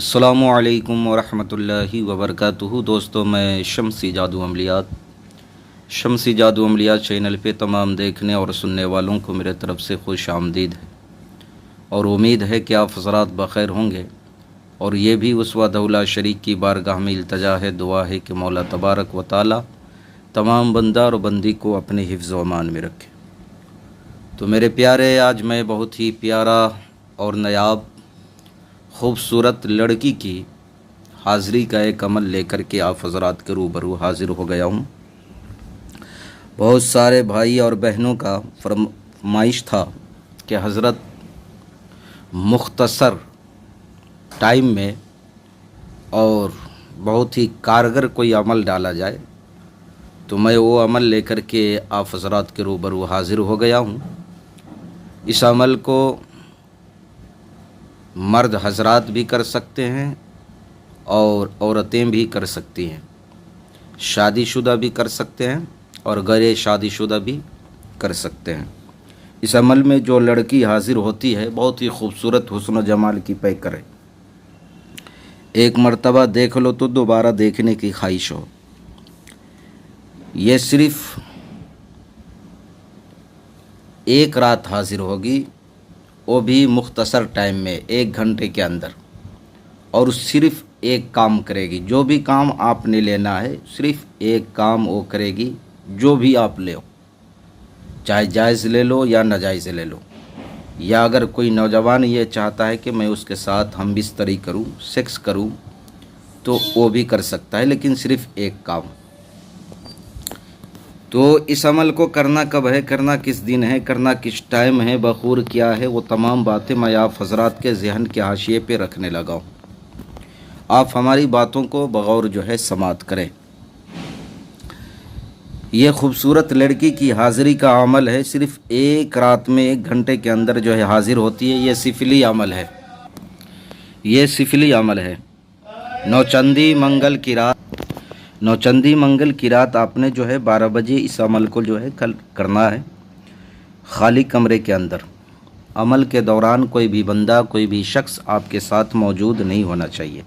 अस्सलामुअलैकुम वरहमतुल्लाहि वबरकातुहू। दोस्तों, मैं शम्सी जादू अमलियात चैनल पे तमाम देखने और सुनने वालों को मेरे तरफ़ से खुश आमदीद है और उम्मीद है कि आप हज़रात बख़ैर होंगे। और ये भी उसवा दौला शरीक की बारगाह में इल्तजा है, दुआ है कि मौला तबारक व ताला तमाम बंदा और बंदी को अपने हिफ्ज़ व अमान में रखे। तो मेरे प्यारे, आज मैं बहुत ही प्यारा और नायाब खूबसूरत लड़की की हाज़िरी का एक अमल लेकर के आप हज़रात के रूबरू हाज़िर हो गया हूँ। बहुत सारे भाई और बहनों का फरमाइश था कि हज़रत मुख्तसर टाइम में और बहुत ही कारगर कोई अमल डाला जाए, तो मैं वो अमल लेकर के आप हज़रात के रूबरू हाज़िर हो गया हूँ। इस अमल को मर्द हज़रात भी कर सकते हैं और औरतें भी कर सकती हैं, शादीशुदा भी कर सकते हैं और गैर शादीशुदा भी कर सकते हैं। इस अमल में जो लड़की हाज़िर होती है बहुत ही खूबसूरत हुस्न व जमाल की पैकर है। एक मर्तबा देख लो तो दोबारा देखने की ख्वाहिश हो। ये सिर्फ़ एक रात हाज़िर होगी, वो भी मुख्तसर टाइम में 1 घंटे के अंदर, और सिर्फ़ एक काम करेगी। जो भी काम आपने लेना है सिर्फ़ एक काम वो करेगी, जो भी आप ले, चाहे जायज़ ले लो या नाजायज़ ले लो। या अगर कोई नौजवान ये चाहता है कि मैं उसके साथ हम बिस्तरी करूँ, सेक्स करूँ, तो वो भी कर सकता है, लेकिन सिर्फ़ एक काम। तो इस अमल को करना कब है, करना किस दिन है, करना किस टाइम है, बखूर क्या है, वो तमाम बातें मैं आप हज़रात के ज़हन के हाशिए पे रखने लगा हूँ। आप हमारी बातों को बगौर जो है समात करें। ये खूबसूरत लड़की की हाज़िरी का अमल है, सिर्फ़ एक रात में 1 घंटे के अंदर जो है हाज़िर होती है। ये सिफली अमल है, ये सिफली अमल है। नौचंदी मंगल की रात आपने जो है 12 बजे इस अमल को जो है कल करना है, खाली कमरे के अंदर। अमल के दौरान कोई भी बंदा, कोई भी शख्स आपके साथ मौजूद नहीं होना चाहिए।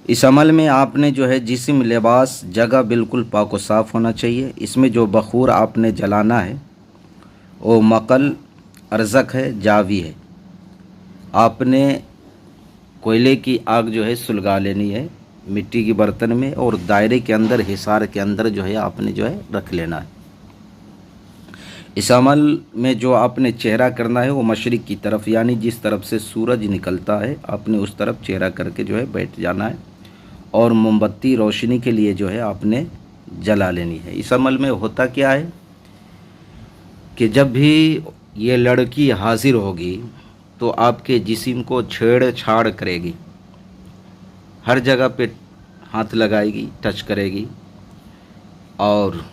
इस अमल में आपने जो है जिस्म, लिबास, जगह बिल्कुल पाक व साफ़ होना चाहिए। इसमें जो बखूर आपने जलाना है वो मकल, अरज़क है, जावी है। आपने कोयले की आग जो है सुलगा लेनी है मिट्टी के बर्तन में, और दायरे के अंदर, हिसार के अंदर जो है आपने जो है रख लेना है। इस अमल में जो आपने चेहरा करना है वो मशरिक़ की तरफ, यानी जिस तरफ से सूरज निकलता है आपने उस तरफ चेहरा करके जो है बैठ जाना है, और मोमबत्ती रोशनी के लिए जो है आपने जला लेनी है। इस अमल में होता क्या है कि जब भी ये लड़की हाज़िर होगी तो आपके जिस्म को छेड़छाड़ करेगी, हर जगह पे हाथ लगाएगी, टच करेगी, और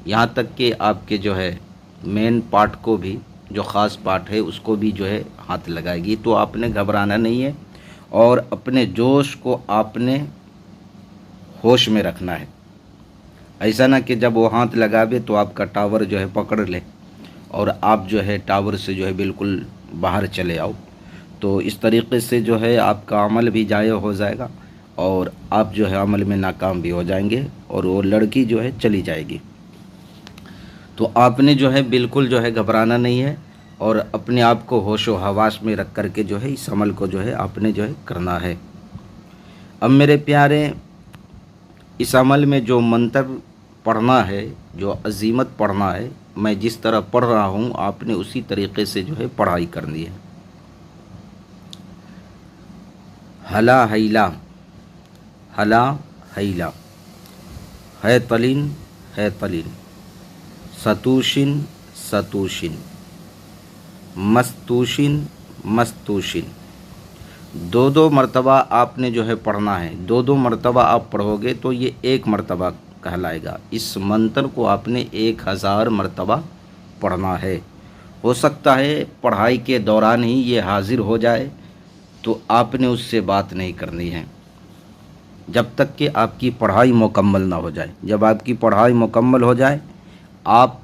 यहाँ तक कि आपके जो है मेन पार्ट को भी, जो ख़ास पार्ट है उसको भी जो है हाथ लगाएगी। तो आपने घबराना नहीं है और अपने जोश को आपने होश में रखना है। ऐसा ना कि जब वो हाथ लगावे तो आपका टावर जो है पकड़ ले और आप जो है टावर से जो है बिल्कुल बाहर चले आओ। तो इस तरीक़े से जो है आपका अमल भी ज़ाया हो जाएगा और आप जो है अमल में नाकाम भी हो जाएंगे और वो लड़की जो है चली जाएगी। तो आपने जो है बिल्कुल जो है घबराना नहीं है और अपने आप को होश व हवास में रख कर के जो है इस अमल को जो है आपने जो है करना है। अब मेरे प्यारे, इस अमल में जो मंत्र पढ़ना है, जो अज़ीमत पढ़ना है, मैं जिस तरह पढ़ रहा हूँ आपने उसी तरीक़े से जो है पढ़ाई करनी है। हला हैला, हला हैला, है तलिन, है तलिन, सतूशिन, सतूशिन, मस्तूशिन, मस्तूशिन। 2-2 मरतबा आपने जो है पढ़ना है। 2-2 मरतबा आप पढ़ोगे तो ये 1 मरतबा कहलाएगा। इस मंत्र को आपने 1000 मरतबा पढ़ना है। हो सकता है पढ़ाई के दौरान ही ये हाज़िर हो जाए, तो आपने उससे बात नहीं करनी है जब तक कि आपकी पढ़ाई मुकम्मल ना हो जाए। जब आपकी पढ़ाई मुकम्मल हो जाए, आप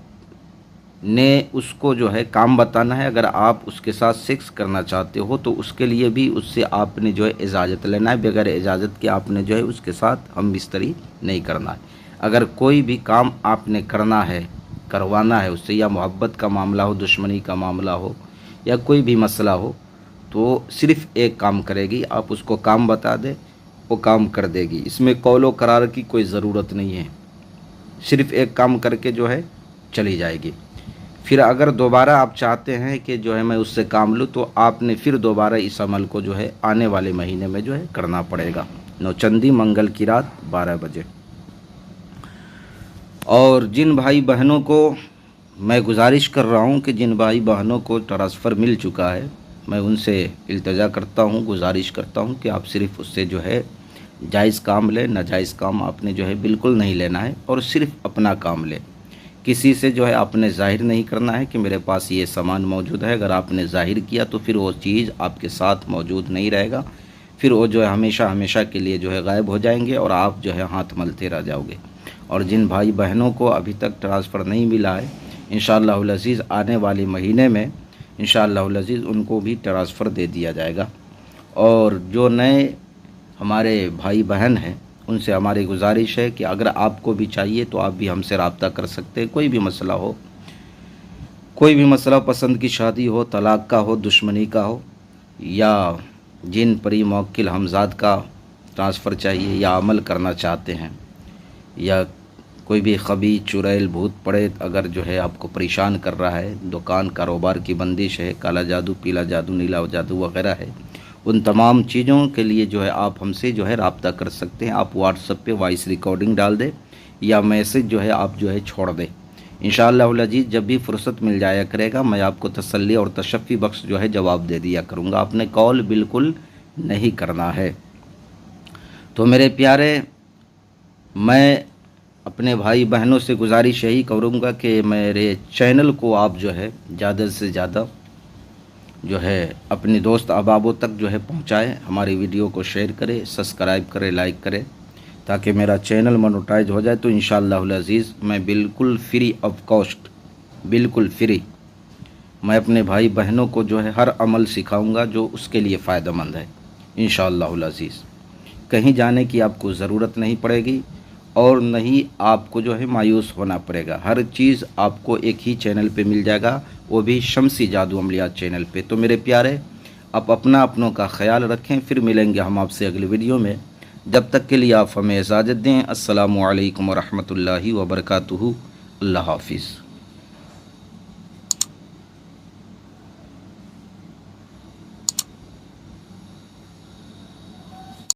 نے اس کو جو ہے کام بتانا ہے۔ اگر آپ اس کے ساتھ سیکس کرنا چاہتے ہو تو اس کے لیے بھی اس سے آپ نے جو ہے اجازت لینا ہے، بغیر اجازت کے آپ نے جو ہے اس کے ساتھ ہم بستری نہیں کرنا ہے۔ اگر کوئی بھی کام آپ نے کرنا ہے، کروانا ہے اس سے، یا محبت کا معاملہ ہو، دشمنی کا معاملہ ہو، یا کوئی بھی مسئلہ ہو، تو صرف ایک کام کرے گی، آپ اس کو کام بتا دیں وہ کام کر دے گی۔ اس میں قول و قرار کی کوئی ضرورت نہیں ہے، صرف ایک کام کر کے جو ہے چلی جائے گی۔ پھر اگر دوبارہ آپ چاہتے ہیں کہ جو ہے میں اس سے کام لوں تو آپ نے پھر دوبارہ اس عمل کو جو ہے آنے والے مہینے میں جو ہے کرنا پڑے گا، نوچندی منگل کی رات 12 بجے۔ اور جن بھائی بہنوں کو میں گزارش کر رہا ہوں کہ جن بھائی بہنوں کو ٹرانسفر مل چکا ہے، میں ان سے التجا کرتا ہوں، گزارش کرتا ہوں کہ آپ صرف اس سے جو ہے جائز کام لیں، ناجائز کام آپ نے جو ہے بالکل نہیں لینا ہے، اور صرف اپنا کام لیں۔ کسی سے جو ہے آپ نے ظاہر نہیں کرنا ہے کہ میرے پاس یہ سامان موجود ہے۔ اگر آپ نے ظاہر کیا تو پھر وہ چیز آپ کے ساتھ موجود نہیں رہے گا، پھر وہ جو ہے ہمیشہ ہمیشہ کے لیے جو ہے غائب ہو جائیں گے اور آپ جو ہے ہاتھ ملتے رہ جاؤ گے۔ اور جن بھائی بہنوں کو ابھی تک ٹرانسفر نہیں ملا ہے، انشاءاللہ العزیز آنے والے مہینے میں انشاءاللہ العزیز ان کو بھی ٹرانسفر دے دیا جائے گا۔ اور جو نئے ہمارے بھائی بہن ہیں ان سے ہماری گزارش ہے کہ اگر آپ کو بھی چاہیے تو آپ بھی ہم سے رابطہ کر سکتے ہیں۔ کوئی بھی مسئلہ ہو، کوئی بھی مسئلہ، پسند کی شادی ہو، طلاق کا ہو، دشمنی کا ہو، یا جن پری موکل ہمزاد کا ٹرانسفر چاہیے، یا عمل کرنا چاہتے ہیں، یا کوئی بھی خبی چڑیل بھوت پڑے اگر جو ہے آپ کو پریشان کر رہا ہے، دکان کاروبار کی بندش ہے، کالا جادو، پیلا جادو، نیلا جادو وغیرہ ہے، ان تمام چیزوں کے لیے جو ہے آپ ہم سے جو ہے رابطہ کر سکتے ہیں۔ آپ واٹس ایپ پہ وائس ریکارڈنگ ڈال دیں یا میسج جو ہے آپ جو ہے چھوڑ دیں۔ انشاءاللہ العزیز جب بھی فرصت مل جایا کرے گا میں آپ کو تسلی اور تشفی بخش جو ہے جواب دے دیا کروں گا۔ آپ نے کال بالکل نہیں کرنا ہے۔ تو میرے پیارے، میں اپنے بھائی بہنوں سے گزارش یہی کروں گا کہ میرے چینل کو آپ جو ہے زیادہ سے زیادہ جو ہے اپنے دوست احبابوں تک جو ہے پہنچائیں، ہماری ویڈیو کو شیئر کرے، سبسکرائب کرے، لائک کرے، تاکہ میرا چینل مونیٹائز ہو جائے۔ تو انشاءاللہ العزیز میں بالکل فری آف کاسٹ، بالکل فری میں اپنے بھائی بہنوں کو جو ہے ہر عمل سکھاؤں گا جو اس کے لیے فائدہ مند ہے انشاءاللہ العزیز۔ کہیں جانے کی آپ کو ضرورت نہیں پڑے گی، اور نہیں آپ کو جو ہے مایوس ہونا پڑے گا۔ ہر چیز آپ کو ایک ہی چینل پہ مل جائے گا، وہ بھی شمسی جادو عملیات چینل پہ۔ تو میرے پیارے، آپ اپنوں کا خیال رکھیں، پھر ملیں گے ہم آپ سے اگلی ویڈیو میں۔ جب تک کے لیے آپ ہمیں اجازت دیں۔ السلام علیکم ورحمۃ اللہ وبرکاتہ۔ اللہ حافظ۔